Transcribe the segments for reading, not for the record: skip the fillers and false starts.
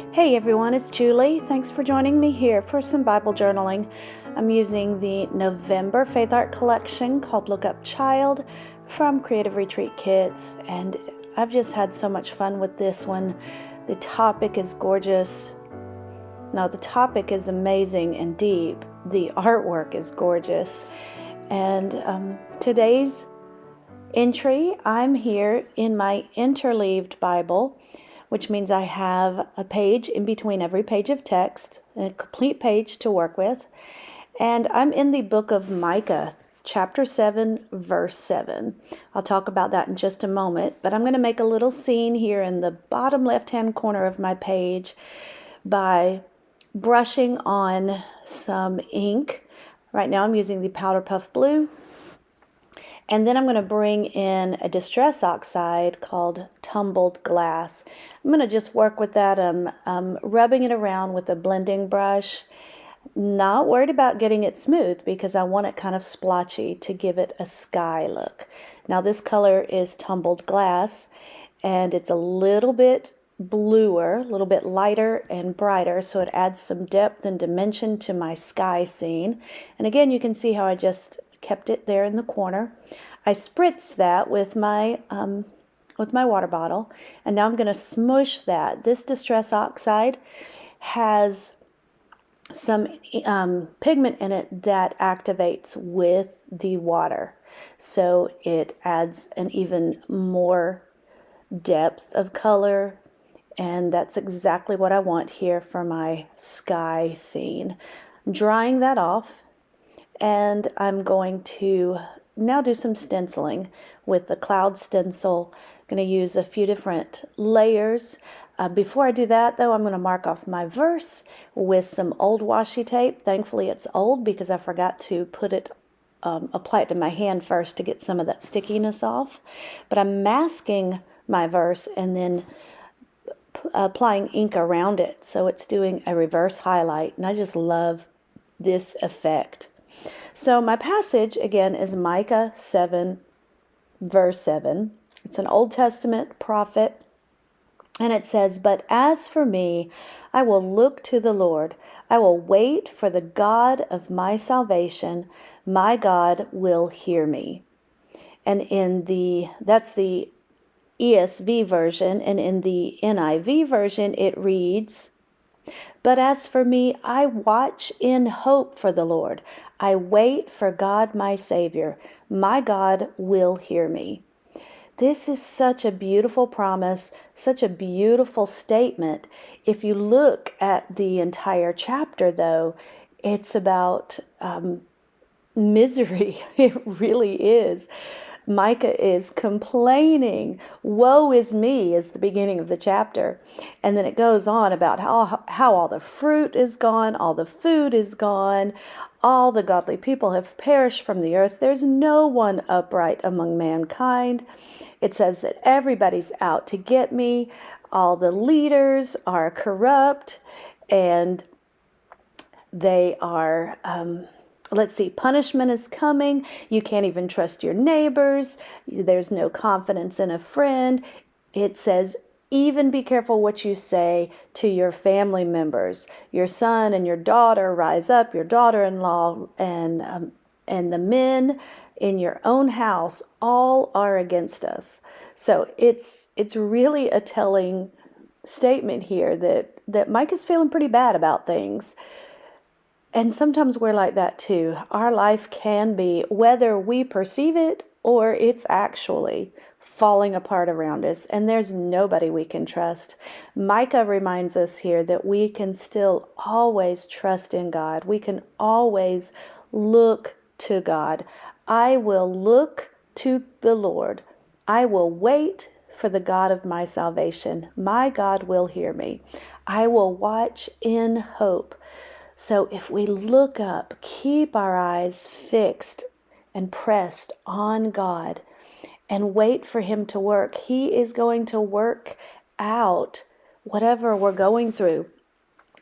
Hey everyone, it's Julie. Thanks for joining me here for some Bible journaling. I'm using the November Faith Art collection called Look Up Child from Creative Retreat Kits, and I've just had so much fun with this one. The topic is gorgeous. No, the topic is amazing and deep. The artwork is gorgeous. And today's entry, I'm here in my interleaved Bible, which means I have a page in between every page of text, a complete page to work with. And I'm in the book of Micah, chapter 7, verse 7. I'll talk about that in just a moment, but I'm going to make a little scene here in the bottom left-hand corner of my page by brushing on some ink. Right now I'm using the Powder Puff Blue. And then I'm going to bring in a distress oxide called Tumbled Glass. I'm going to just work with that. I'm rubbing it around with a blending brush. Not worried about getting it smooth because I want it kind of splotchy to give it a sky look. Now this color is Tumbled Glass, and it's a little bit bluer, a little bit lighter and brighter, so it adds some depth and dimension to my sky scene. And again, you can see how I just kept it there in the corner. I spritzed that with my water bottle, and now I'm going to smush that. This Distress Oxide has some pigment in it that activates with the water, so it adds an even more depth of color, and that's exactly what I want here for my sky scene. I'm drying that off, and I'm going to now do some stenciling with the cloud stencil. I'm going to use a few different layers. Before I do that, though, I'm going to mark off my verse with some old washi tape. Thankfully, it's old because I forgot to put it, apply it to my hand first to get some of that stickiness off. But I'm masking my verse and then applying ink around it, so it's doing a reverse highlight, and I just love this effect. So my passage, again, is Micah 7, verse 7. It's an Old Testament prophet, and it says, "But as for me, I will look to the Lord. I will wait for the God of my salvation. My God will hear me." And that's the ESV version, and in the NIV version, it reads, "But as for me, I watch in hope for the Lord. I wait for God my Savior. My God will hear me." This is such a beautiful promise, such a beautiful statement. If you look at the entire chapter, though, it's about misery. It really is. Micah is complaining. Woe is me is the beginning of the chapter. And then it goes on about how all the fruit is gone, all the food is gone, all the godly people have perished from the earth. There's no one upright among mankind. It says that everybody's out to get me. All the leaders are corrupt, and they are... let's see, punishment is coming. You can't even trust your neighbors. There's no confidence in a friend. It says, even be careful what you say to your family members. Your son and your daughter rise up, your daughter-in-law, and the men in your own house all are against us. So it's really a telling statement here that Mike is feeling pretty bad about things. And sometimes we're like that too. Our life can be, whether we perceive it or it's actually falling apart around us, and there's nobody we can trust. Micah reminds us here that we can still always trust in God. We can always look to God. I will look to the Lord. I will wait for the God of my salvation. My God will hear me. I will watch in hope. So if we look up, keep our eyes fixed and pressed on God and wait for Him to work, He is going to work out whatever we're going through.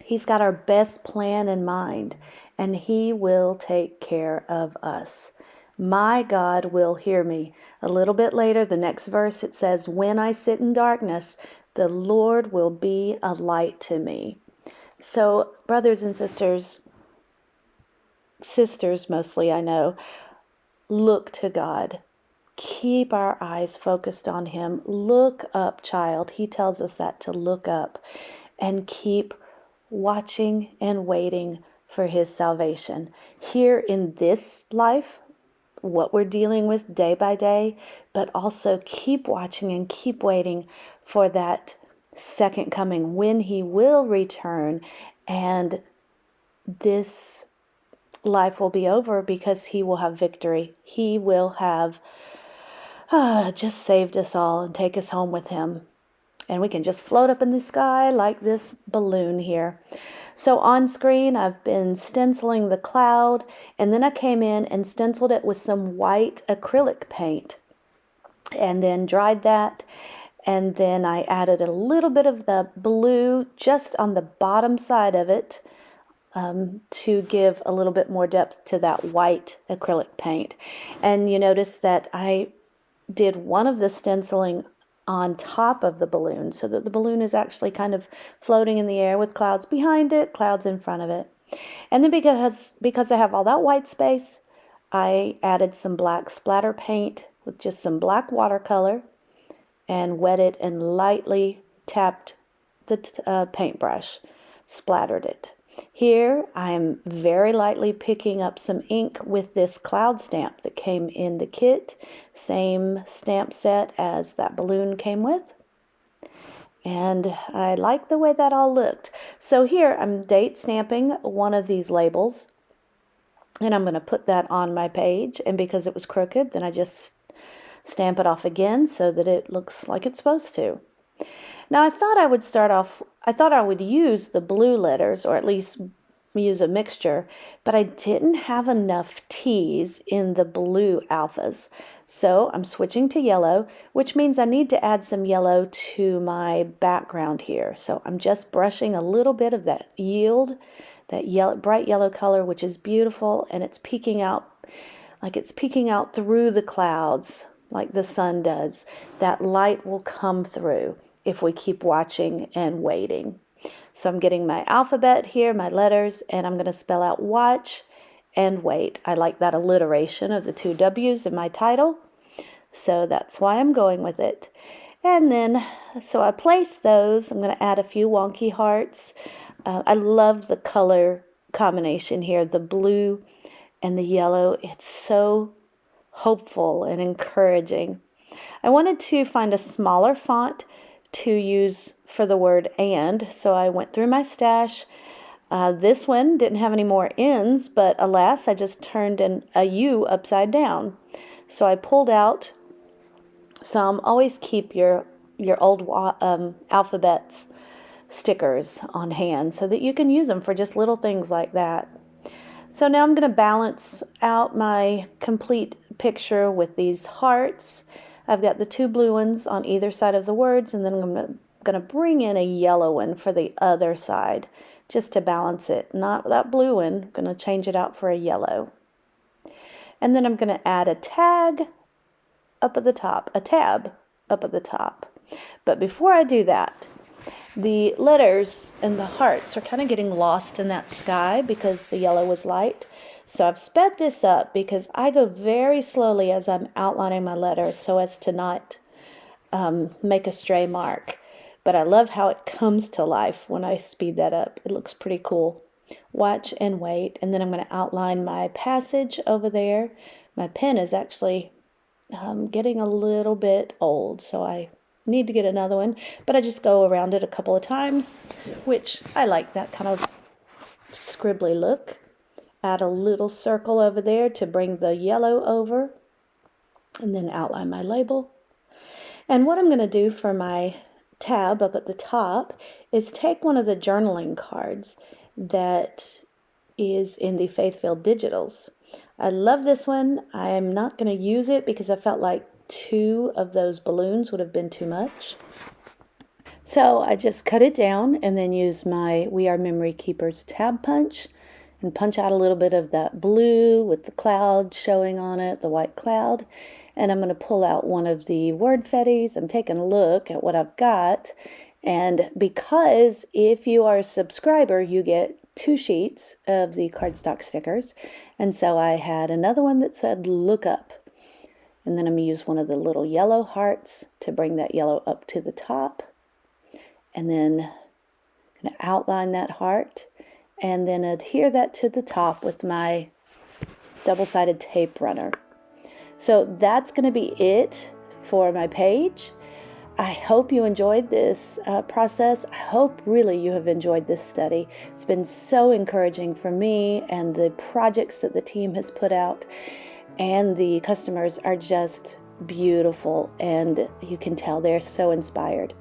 He's got our best plan in mind, and He will take care of us. My God will hear me. A little bit later, the next verse, it says, "When I sit in darkness, The Lord will be a light to me. So, brothers and sisters mostly, I know, look to God. Keep our eyes focused on Him. Look up, child. He tells us that, to look up, and keep watching and waiting for His salvation. Here in this life, what we're dealing with day by day, but also keep watching and keep waiting for that second coming when He will return, and this life will be over because He will have victory. He will have just saved us all and take us home with Him. And we can just float up in the sky like this balloon here. So on screen, I've been stenciling the cloud, and then I came in and stenciled it with some white acrylic paint, and then dried that. And then I added a little bit of the blue just on the bottom side of it, to give a little bit more depth to that white acrylic paint. And you notice that I did one of the stenciling on top of the balloon, so that the balloon is actually kind of floating in the air with clouds behind it, clouds in front of it. And then because I have all that white space, I added some black splatter paint with just some black watercolor and wet it and lightly tapped the paintbrush, splattered it. Here, I'm very lightly picking up some ink with this cloud stamp that came in the kit. Same stamp set as that balloon came with. And I like the way that all looked. So here, I'm date stamping one of these labels. And I'm going to put that on my page. And because it was crooked, then I just stamp it off again so that it looks like it's supposed to. Now, I thought I would use the blue letters, or at least use a mixture, but I didn't have enough T's in the blue alphas. So I'm switching to yellow, which means I need to add some yellow to my background here. So I'm just brushing a little bit of that yield, that yellow, bright yellow color, which is beautiful, and it's peeking out through the clouds like the sun does. That light will come through if we keep watching and waiting. So I'm getting my alphabet here, my letters, and I'm going to spell out watch and wait. I like that alliteration of the two W's in my title, so that's why I'm going with it. And then, so I place those. I'm going to add a few wonky hearts. I love the color combination here, the blue and the yellow. It's so hopeful and encouraging. I wanted to find a smaller font to use for the word and, so I went through my stash. This one didn't have any more N's, but alas, I just turned a U upside down. So I pulled out some. Always keep your old alphabets stickers on hand so that you can use them for just little things like that. So now I'm going to balance out my complete picture with these hearts. I've got the two blue ones on either side of the words, and then I'm going to bring in a yellow one for the other side just to balance it. Not that blue one. I'm going to change it out for a yellow. And then I'm going to add a tag up at the top, a tab up at the top. But before I do that, the letters and the hearts are kind of getting lost in that sky because the yellow was light. So I've sped this up because I go very slowly as I'm outlining my letters so as to not make a stray mark. But I love how it comes to life when I speed that up. It looks pretty cool. Watch and wait. And then I'm going to outline my passage over there. My pen is actually getting a little bit old, so I need to get another one. But I just go around it a couple of times, which I like that kind of scribbly look. Add a little circle over there to bring the yellow over, and then outline my label. And what I'm going to do for my tab up at the top is take one of the journaling cards that is in the Faith-Filled Digitals. I love this one. I'm not going to use it because I felt like 2 of those balloons would have been too much. So I just cut it down and then use my We Are Memory Keepers tab punch and punch out a little bit of that blue with the cloud showing on it, the white cloud. And I'm going to pull out one of the word fetties. I'm taking a look at what I've got, And because if you are a subscriber, you get 2 sheets of the cardstock stickers. And so I had another one that said look up. And then I'm going to use one of the little yellow hearts to bring that yellow up to the top. And then I'm going to outline that heart and then adhere that to the top with my double-sided tape runner. So that's going to be it for my page. I hope you enjoyed this process. I hope really you have enjoyed this study. It's been so encouraging for me, and the projects that the team has put out and the customers are just beautiful, and you can tell they're so inspired.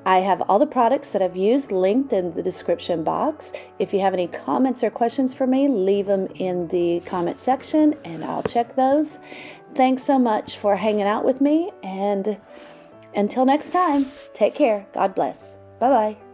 I have all the products that I've used linked in the description box. If you have any comments or questions for me, leave them in the comment section and I'll check those. Thanks so much for hanging out with me, and until next time, take care. God bless. Bye-bye.